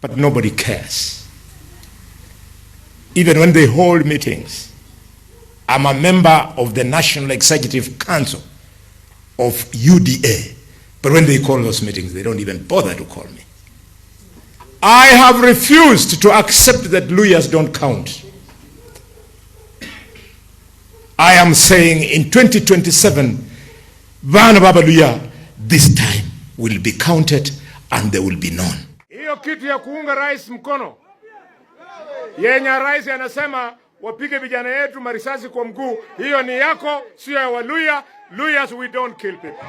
but nobody cares. Even when they hold meetings, I'm a member of the National Executive Council of UDA, but when they call those meetings, they don't even bother to call me. I have refused to accept that Luyas don't count. I am saying in 2027, Vana Baba Luya, this time will be counted and they will be known. Hiyo kitu ya kuunga rais mkono, yenye rais anasema wapige vijana yetu marisasi kwa mguu, hiyo ni yako, sio ya Waluya. Luyas, we don't kill people.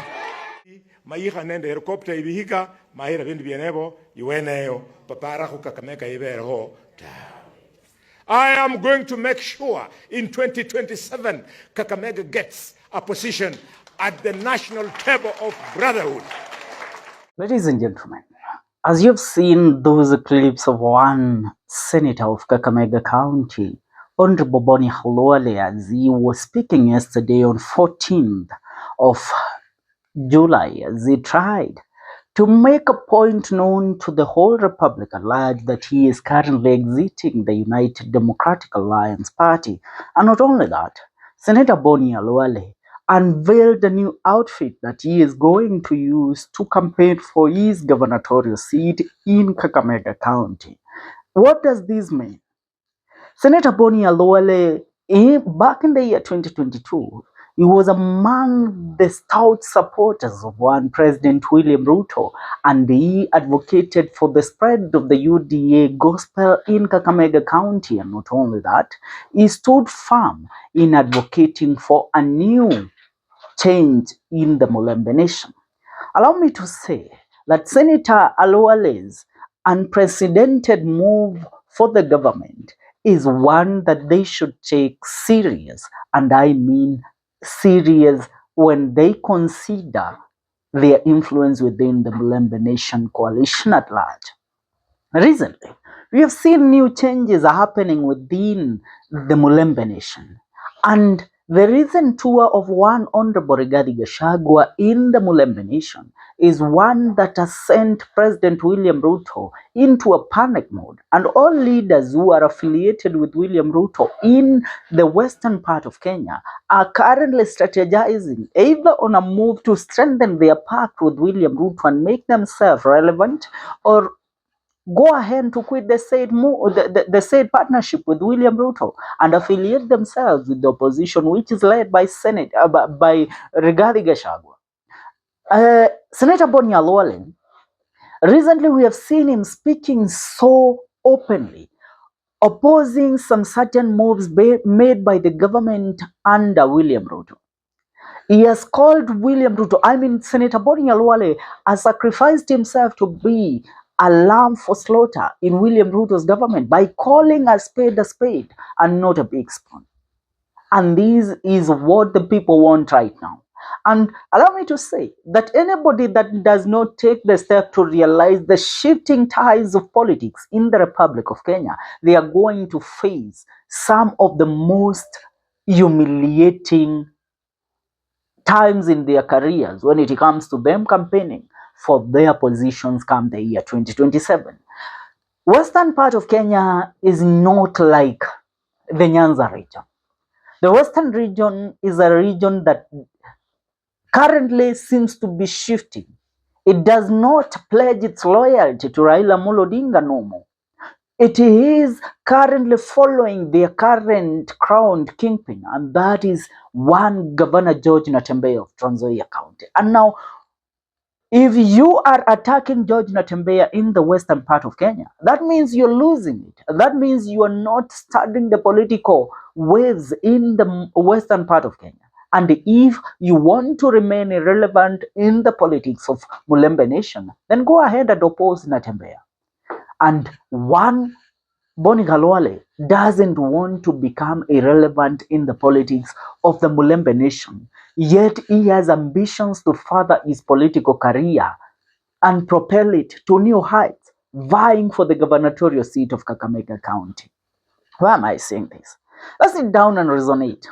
Mayiha nende helikopter ibihika, mahira vindu vienevo, yueneyo, papara kukakameka ibereho. I am going to make sure in 2027, Kakamega gets a position at the national table of brotherhood. Ladies and gentlemen, as you've seen those clips of one senator of Kakamega County, Honorable Boni Khalwale, as he was speaking yesterday on 14th of July, as he tried to make a point known to the whole Republic at large that he is currently exiting the United Democratic Alliance Party. And not only that, Senator Boni Khalwale unveiled a new outfit that he is going to use to campaign for his gubernatorial seat in Kakamega County. What does this mean? Senator Boni Khalwale, back in the year 2022, he was among the stout supporters of one President William Ruto, and he advocated for the spread of the UDA gospel in Kakamega County. And not only that, he stood firm in advocating for a new change in the Mulembe Nation. Allow me to say that Senator Khalwale's unprecedented move for the government is one that they should take serious, and I mean serious when they consider their influence within the Mulembe Nation coalition at large. Recently, we have seen new changes happening within the Mulembe Nation, and the recent tour of one Honorable Gachagua in the Mulembe Nation is one that has sent President William Ruto into a panic mode, and all leaders who are affiliated with William Ruto in the western part of Kenya are currently strategizing either on a move to strengthen their pact with William Ruto and make themselves relevant, or go ahead to quit the said partnership with William Ruto and affiliate themselves with the opposition, which is led by by Rigathi Gachagua. Senator Boni Khalwale, recently we have seen him speaking so openly, opposing some certain moves made by the government under William Ruto. He has called William Ruto, Senator Boni Khalwale has sacrificed himself to be a lamb for slaughter in William Ruto's government by calling a spade and not a big spoon. And this is what the people want right now. And allow me to say that anybody that does not take the step to realize the shifting tides of politics in the Republic of Kenya, they are going to face some of the most humiliating times in their careers when it comes to them campaigning for their positions come the year 2027. Western part of Kenya is not like the Nyanza region. The western region is a region that currently seems to be shifting. It does not pledge its loyalty to Raila Amolo Odinga no more. It is currently following their current crowned kingpin, and that is one Governor George Natembeya of Trans Nzoia County. And now, if you are attacking George Natembeya in the western part of Kenya, that means you're losing it. That means you are not studying the political waves in the western part of Kenya. And if you want to remain irrelevant in the politics of Mulembe Nation, then go ahead and oppose Natembeya. And one Boni Khalwale doesn't want to become irrelevant in the politics of the Mulembe Nation, yet he has ambitions to further his political career and propel it to new heights, vying for the gubernatorial seat of Kakamega County. Why am I saying this? Let's sit down and resonate.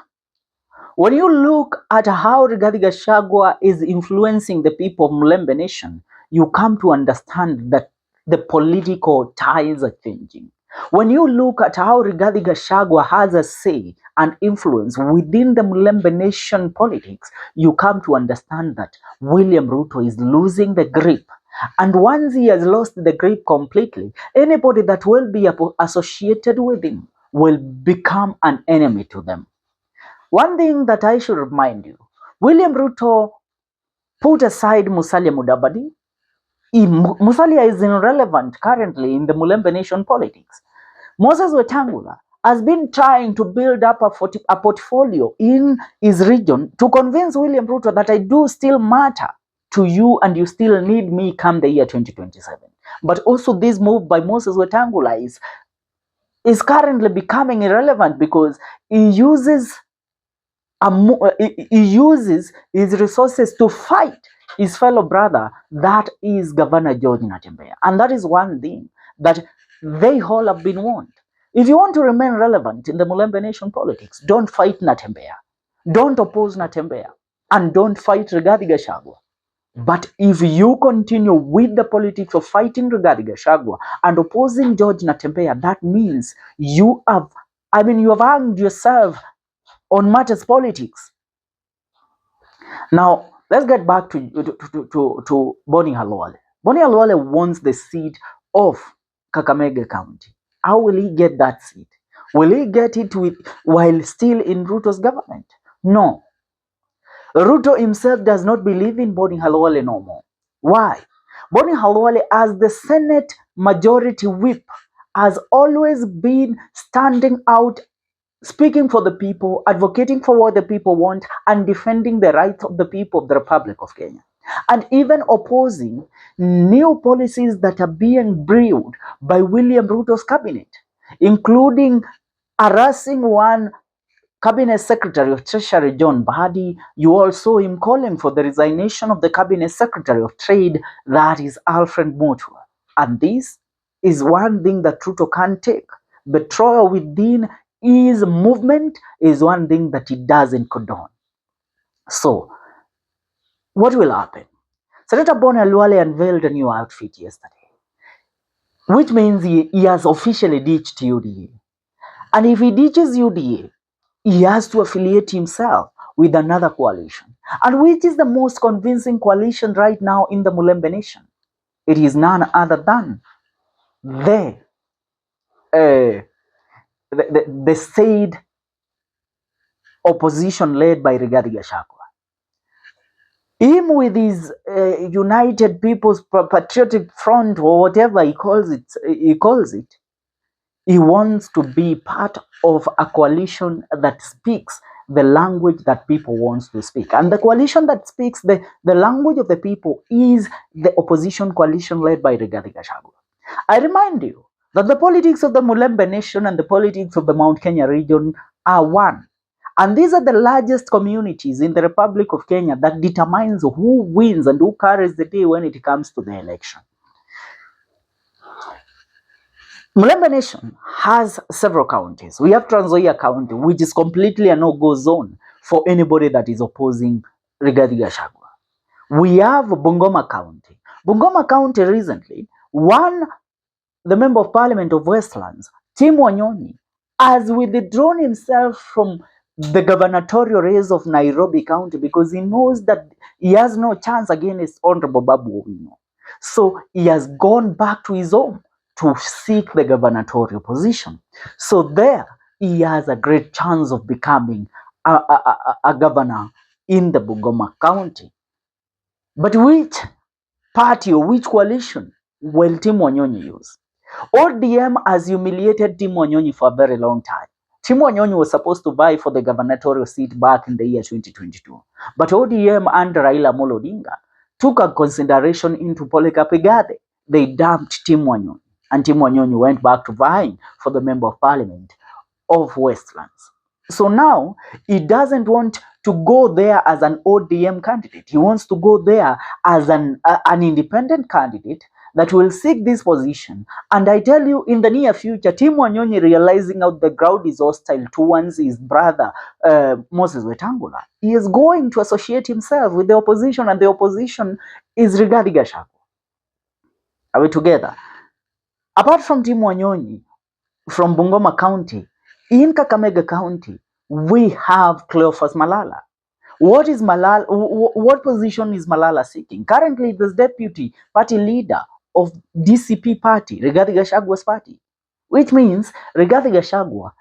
When you look at how Rigathi Gachagua is influencing the people of Mulembe Nation, you come to understand that the political ties are changing. When you look at how Rigathi Gachagua has a say and influence within the Mulembe Nation politics, you come to understand that William Ruto is losing the grip. And once he has lost the grip completely, anybody that will be associated with him will become an enemy to them. One thing that I should remind you, William Ruto put aside Musalia Mudavadi. Musalia is irrelevant currently in the Mulembe Nation politics. Moses Wetangula has been trying to build up a portfolio in his region to convince William Ruto that I do still matter to you and you still need me come the year 2027. But also this move by Moses Wetangula is currently becoming irrelevant because he uses his resources to fight his fellow brother, that is Governor George Natembeya. And that is one thing that they all have been warned. If you want to remain relevant in the Mulembe Nation politics, don't fight Natembeya, don't oppose Natembeya, and don't fight Rigathi Gachagua. But if you continue with the politics of fighting Rigathi Gachagua and opposing George Natembeya, that means you have hanged yourself on matters politics. Now, let's get back to Boni Khalwale. Boni Khalwale wants the seat of Kakamega County. How will he get that seat? Will he get it while still in Ruto's government? No. Ruto himself does not believe in Boni Khalwale no more. Why? Boni Khalwale, as the Senate Majority Whip, has always been standing out, speaking for the people, advocating for what the people want, and defending the rights of the people of the Republic of Kenya. And even opposing new policies that are being brewed by William Ruto's cabinet, including harassing one Cabinet Secretary of Treasury, John Bahadi. You all saw him calling for the resignation of the Cabinet Secretary of Trade, that is Alfred Mutua. And this is one thing that Ruto can't take. Betrayal within his movement is one thing that he doesn't condone. So, what will happen? Senator Boni Khalwale unveiled a new outfit yesterday, which means he has officially ditched UDA. And if he ditches UDA, he has to affiliate himself with another coalition. And which is the most convincing coalition right now in the Mulembe Nation? It is none other than the said opposition led by Rigathi Gachagua. Him with his United People's Patriotic Front, or whatever he calls it, he wants to be part of a coalition that speaks the language that people want to speak. And the coalition that speaks the language of the people is the opposition coalition led by Rigathi Gachagua. I remind you that the politics of the Mulembe Nation and the politics of the Mount Kenya region are one. And these are the largest communities in the Republic of Kenya that determines who wins and who carries the day when it comes to the election. Mulembe Nation has several counties. We have Trans Nzoia County, which is completely a no-go zone for anybody that is opposing Rigathi Gachagua. We have Bungoma County. Bungoma County recently, the Member of Parliament of Westlands, Tim Wanyonyi, has withdrawn himself from the gubernatorial race of Nairobi County because he knows that he has no chance against Honorable Babu Owino. So he has gone back to his home to seek the gubernatorial position. So there, he has a great chance of becoming a governor in the Bungoma County. But which party or which coalition will Tim Wanyonyi use? ODM has humiliated Tim Wanyonyi for a very long time. Tim Wanyonyi was supposed to vie for the gubernatorial seat back in the year 2022. But ODM under Raila Amolo Odinga took a consideration into Polycarp Igathe. They dumped Tim Wanyonyi, and Tim Wanyonyi went back to vying for the Member of Parliament of Westlands. So now he doesn't want to go there as an ODM candidate. He wants to go there as an independent candidate that will seek this position. And I tell you, in the near future, Tim Wanyonyi, realizing out the crowd is hostile towards his brother, Moses Wetangula, he is going to associate himself with the opposition, and the opposition is Rigathi Gachagua. Are we together? Apart from Tim Wanyonyi from Bungoma County, in Kakamega County, we have Cleophas Malala. What is Malala? What position is Malala seeking? Currently, the deputy party leader of DCP party, Rigathi Gachagua's party, which means Rigathi Gachagua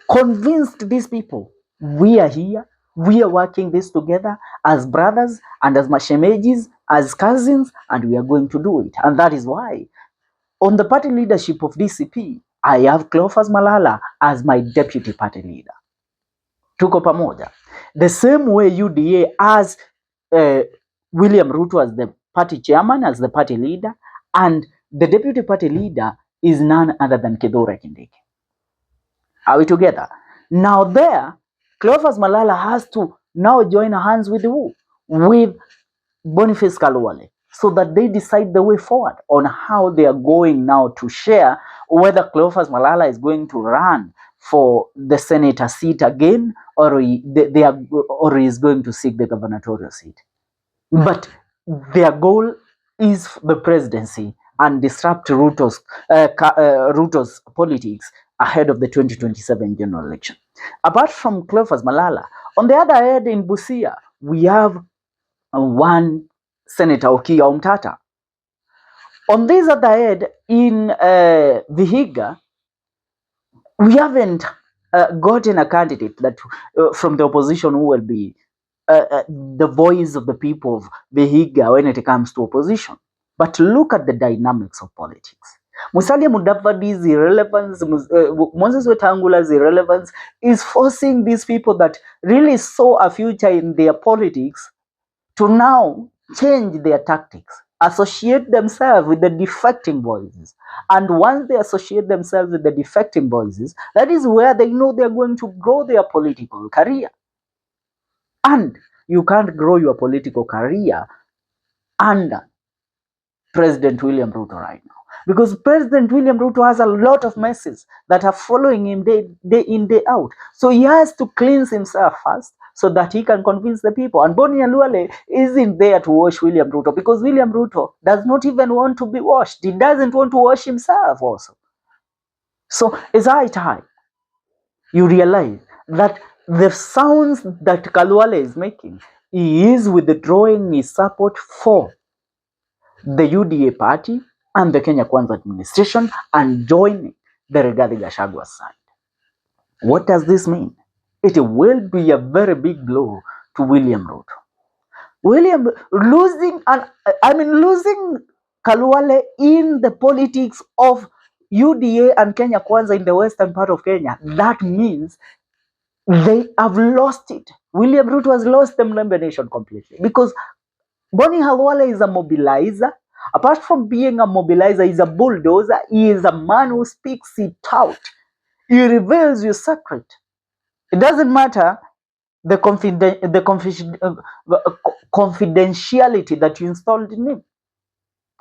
convinced these people, we are here, we are working this together as brothers and as mashemejis, as cousins, and we are going to do it. And that is why, on the party leadership of DCP, I have Cleophas Malala as my deputy party leader. Tuko pamoja. The same way UDA as William Ruto as the party chairman, as the party leader, and the deputy party leader is none other than Kithure Kindiki. Are we together? Now there, Cleophas Malala has to now join hands with who? With Boni Khalwale, so that they decide the way forward on how they are going now to share whether Cleophas Malala is going to run for the senator seat again, or he is going to seek the gubernatorial seat. But their goal is the presidency and disrupt Ruto's politics ahead of the 2027 general election. Apart from Cleophas Malala, on the other hand, in Busia, we have one Senator Okiya Omtata. On this other hand, in Vihiga, we haven't gotten a candidate that from the opposition who will be the voice of the people of Vihiga when it comes to opposition. But look at the dynamics of politics. Musalia Mudavadi's irrelevance, Moses Wetangula's irrelevance is forcing these people that really saw a future in their politics to now change their tactics, associate themselves with the defecting voices. And once they associate themselves with the defecting voices, that is where they know they're going to grow their political career. And you can't grow your political career under President William Ruto right now, because President William Ruto has a lot of messes that are following him day in, day out. So he has to cleanse himself first so that he can convince the people. And Boni Khalwale isn't there to wash William Ruto, because William Ruto does not even want to be washed. He doesn't want to wash himself also. So it's high time you realize that the sounds that Khalwale is making, he is withdrawing his support for the UDA party and the Kenya Kwanza administration and joining the Rigathi Gachagua side. What does this mean? It will be a very big blow to William Ruto. Losing Khalwale in the politics of UDA and Kenya Kwanza in the western part of Kenya, that means they have lost it. William Ruto has lost the Mlembe nation completely, because Boni Khalwale is a mobilizer. Apart from being a mobilizer, he's a bulldozer. He is a man who speaks it out. He reveals your secret. It doesn't matter the confidentiality that you installed in him.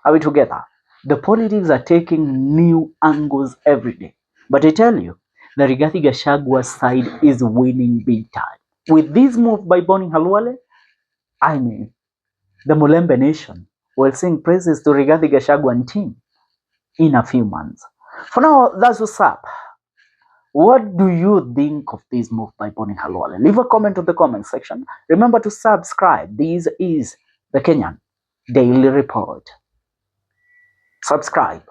Are we together? The politics are taking new angles every day. But I tell you, the Rigathi Gachagua side is winning big time. With this move by Boni Khalwale, I mean, the Mulembe nation will sing praises to Rigathi Gachagua and team in a few months. For now, that's what's up. What do you think of this move by Boni Khalwale? Leave a comment on the comment section. Remember to subscribe. This is the Kenyan Daily Report. Subscribe.